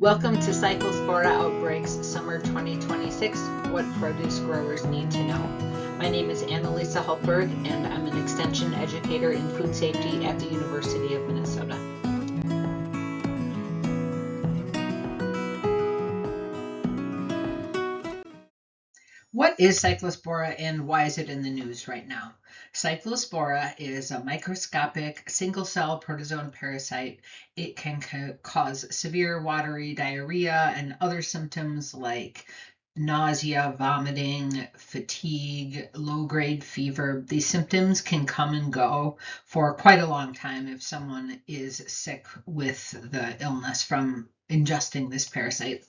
Welcome to Cyclospora Outbreaks Summer 2026, What Produce Growers Need to Know. My name is Annalisa Hultberg, and I'm an Extension Educator in Food Safety at the University of Minnesota. What is Cyclospora and why is it in the news right now? Cyclospora is a microscopic single-cell protozoan parasite. It can cause severe watery diarrhea and other symptoms like nausea, vomiting, fatigue, low-grade fever. These symptoms can come and go for quite a long time if someone is sick with the illness from ingesting this parasite.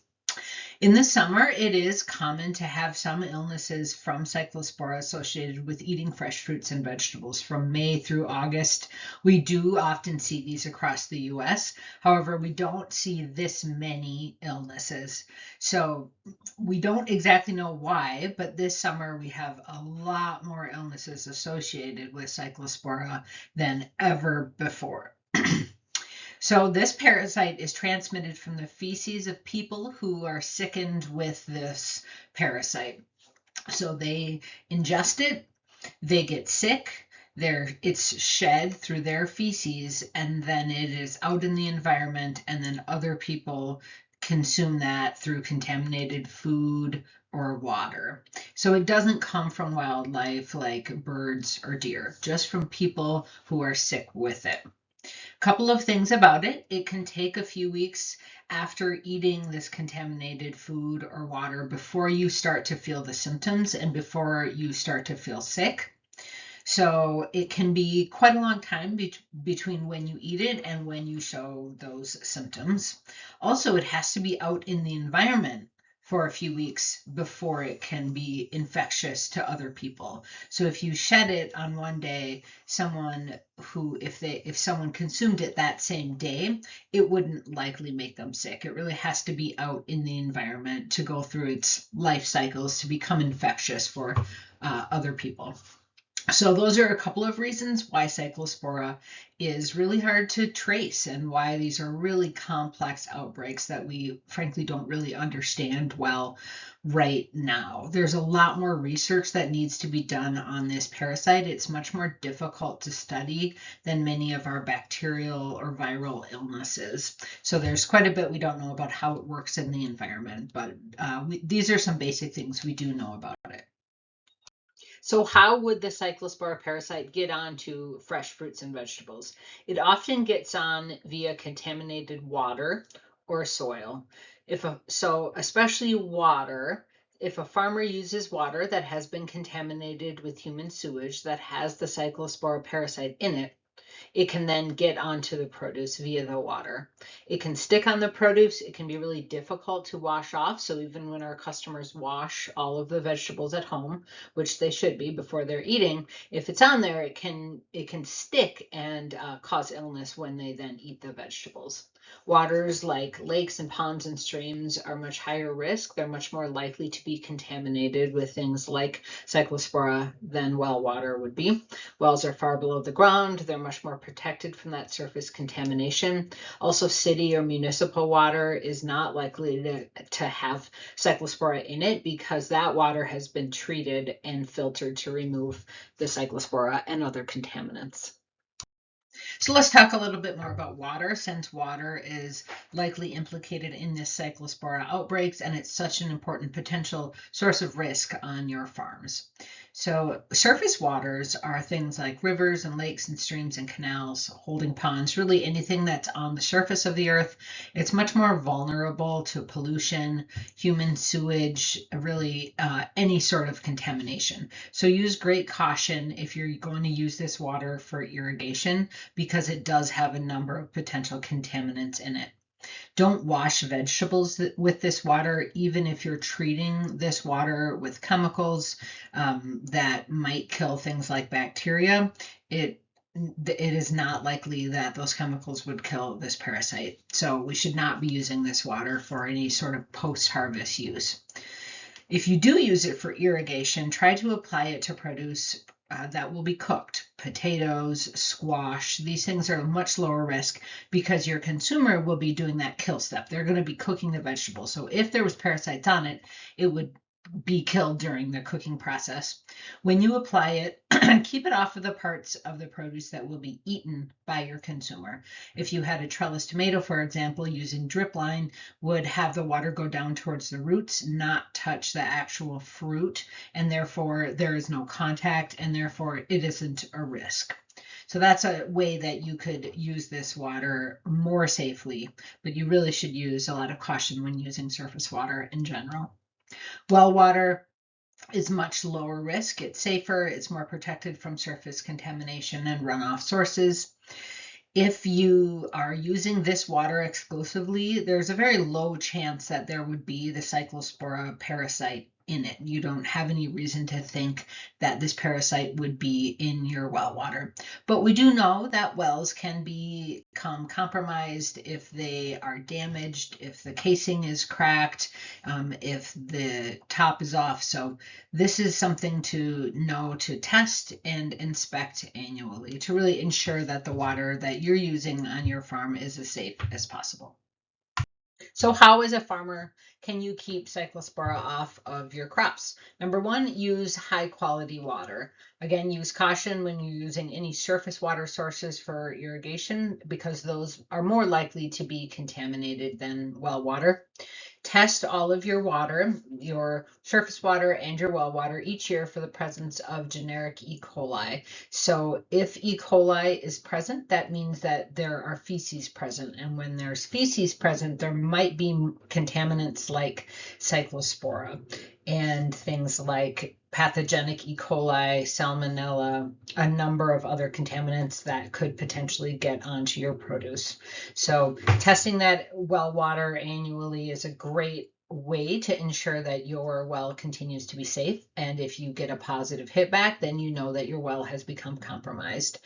In the summer, it is common to have some illnesses from Cyclospora associated with eating fresh fruits and vegetables. From May through August, we do often see these across the US. However, we don't see this many illnesses. So we don't exactly know why, but this summer we have a lot more illnesses associated with Cyclospora than ever before. So this parasite is transmitted from the feces of people who are sickened with this parasite. So they ingest it, they get sick, it's shed through their feces, and then it is out in the environment, and then other people consume that through contaminated food or water. So it doesn't come from wildlife like birds or deer, just from people who are sick with it. Couple of things about it. It can take a few weeks after eating this contaminated food or water before you start to feel the symptoms and before you start to feel sick. So it can be quite a long time between when you eat it and when you show those symptoms. Also, it has to be out in the environment for a few weeks before it can be infectious to other people. So if you shed it on one day, someone who, if someone consumed it that same day, it wouldn't likely make them sick. It really has to be out in the environment to go through its life cycles to become infectious for other people. So those are a couple of reasons why Cyclospora is really hard to trace and why these are really complex outbreaks that we frankly don't really understand well right now. There's a lot more research that needs to be done on this parasite. It's much more difficult to study than many of our bacterial or viral illnesses. So there's quite a bit we don't know about how it works in the environment, but these are some basic things we do know about it. So how would the Cyclospora parasite get onto fresh fruits and vegetables? It often gets on via contaminated water or soil. So especially water, if a farmer uses water that has been contaminated with human sewage that has the Cyclospora parasite in it can then get onto the produce via the water. It can stick on the produce. It can be really difficult to wash off. So even when our customers wash all of the vegetables at home, which they should be before they're eating, if it's on there, it can stick and cause illness when they then eat the vegetables. Waters like lakes and ponds and streams are much higher risk. They're much more likely to be contaminated with things like Cyclospora than well water would be. Wells are far below the ground. They're much more protected from that surface contamination. Also, city or municipal water is not likely to have Cyclospora in it because that water has been treated and filtered to remove the Cyclospora and other contaminants. So let's talk a little bit more about water, since water is likely implicated in this Cyclospora outbreaks, and it's such an important potential source of risk on your farms. So surface waters are things like rivers and lakes and streams and canals, holding ponds, really anything that's on the surface of the earth. It's much more vulnerable to pollution, human sewage, really any sort of contamination. So use great caution if you're going to use this water for irrigation, because it does have a number of potential contaminants in it. Don't wash vegetables with this water, even if you're treating this water with chemicals that might kill things like bacteria. It is not likely that those chemicals would kill this parasite. So we should not be using this water for any sort of post-harvest use. If you do use it for irrigation, try to apply it to produce that will be cooked, potatoes, squash. These things are much lower risk because your consumer will be doing that kill step. They're going to be cooking the vegetable. So if there was parasites on it, it would be killed during the cooking process. When you apply it, keep it off of the parts of the produce that will be eaten by your consumer. If you had a trellis tomato, for example, using drip line would have the water go down towards the roots, not touch the actual fruit, and therefore there is no contact, and therefore it isn't a risk. So that's a way that you could use this water more safely, but you really should use a lot of caution when using surface water in general. Well water is much lower risk. It's safer, it's more protected from surface contamination and runoff sources. If you are using this water exclusively, there's a very low chance that there would be the Cyclospora parasite in it. You don't have any reason to think that this parasite would be in your well water. But we do know that wells can become compromised if they are damaged, if the casing is cracked, if the top is off. So this is something to know to test and inspect annually to really ensure that the water that you're using on your farm is as safe as possible. So how, as a farmer, can you keep Cyclospora off of your crops? Number one, use high quality water. Again, use caution when you're using any surface water sources for irrigation because those are more likely to be contaminated than well water. Test all of your water, your surface water and your well water each year for the presence of generic E. coli. So if E. coli is present, that means that there are feces present. And when there's feces present, there might be contaminants like Cyclospora and things like pathogenic E. coli, salmonella, a number of other contaminants that could potentially get onto your produce. So testing that well water annually is a great way to ensure that your well continues to be safe. And if you get a positive hit back, then you know that your well has become compromised.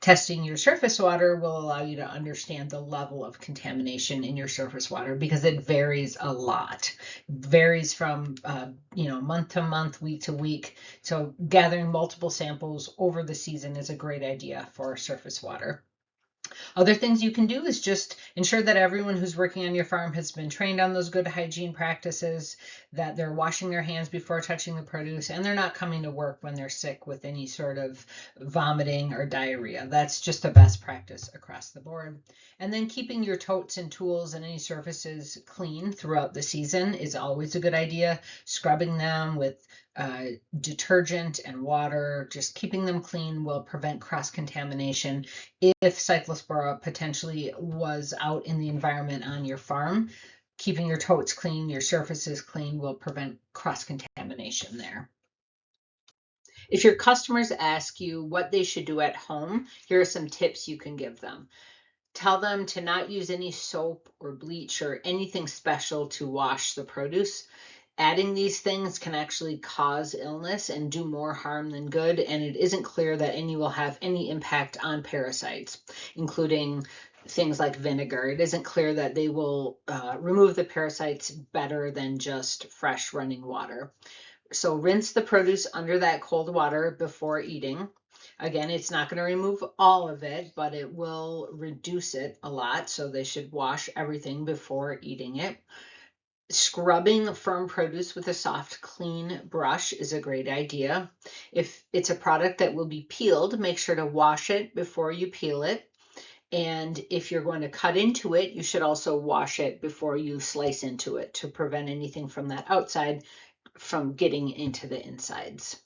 Testing your surface water will allow you to understand the level of contamination in your surface water because it varies a lot. It varies from month to month, week to week. So gathering multiple samples over the season is a great idea for surface water. Other things you can do is just ensure that everyone who's working on your farm has been trained on those good hygiene practices, that they're washing their hands before touching the produce, and they're not coming to work when they're sick with any sort of vomiting or diarrhea. That's just a best practice across the board. And then keeping your totes and tools and any surfaces clean throughout the season is always a good idea. Scrubbing them with detergent and water, just keeping them clean will prevent cross-contamination. If Cyclospora potentially was out in the environment on your farm, keeping your totes clean, your surfaces clean will prevent cross-contamination there. If your customers ask you what they should do at home, here are some tips you can give them. Tell them to not use any soap or bleach or anything special to wash the produce. Adding these things can actually cause illness and do more harm than good, and it isn't clear that any will have any impact on parasites, including things like vinegar. It isn't clear that they will remove the parasites better than just fresh running water. So rinse the produce under that cold water before eating. Again, it's not going to remove all of it, but it will reduce it a lot, so they should wash everything before eating it. Scrubbing firm produce with a soft, clean brush is a great idea. If it's a product that will be peeled, make sure to wash it before you peel it. And if you're going to cut into it, you should also wash it before you slice into it to prevent anything from that outside from getting into the insides.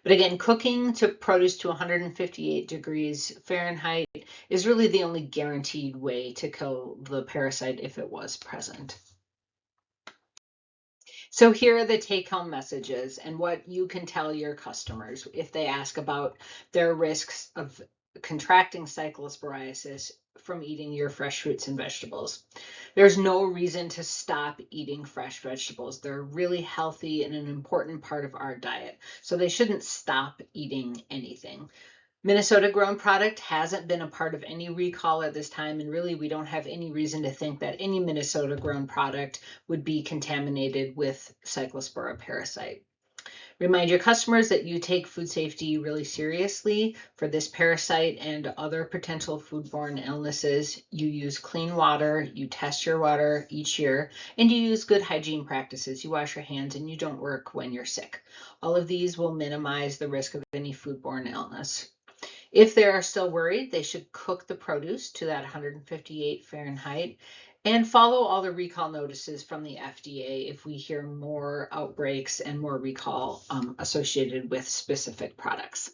But again, cooking to produce to 158 degrees Fahrenheit is really the only guaranteed way to kill the parasite if it was present. So here are the take-home messages and what you can tell your customers if they ask about their risks of contracting cyclosporiasis from eating your fresh fruits and vegetables. There's no reason to stop eating fresh vegetables. They're really healthy and an important part of our diet, so they shouldn't stop eating anything. Minnesota grown product hasn't been a part of any recall at this time, and really we don't have any reason to think that any Minnesota grown product would be contaminated with Cyclospora parasite. Remind your customers that you take food safety really seriously. For this parasite and other potential foodborne illnesses, you use clean water, you test your water each year, and you use good hygiene practices. You wash your hands and you don't work when you're sick. All of these will minimize the risk of any foodborne illness. If they are still worried, they should cook the produce to that 158 Fahrenheit and follow all the recall notices from the FDA if we hear more outbreaks and more recall associated with specific products.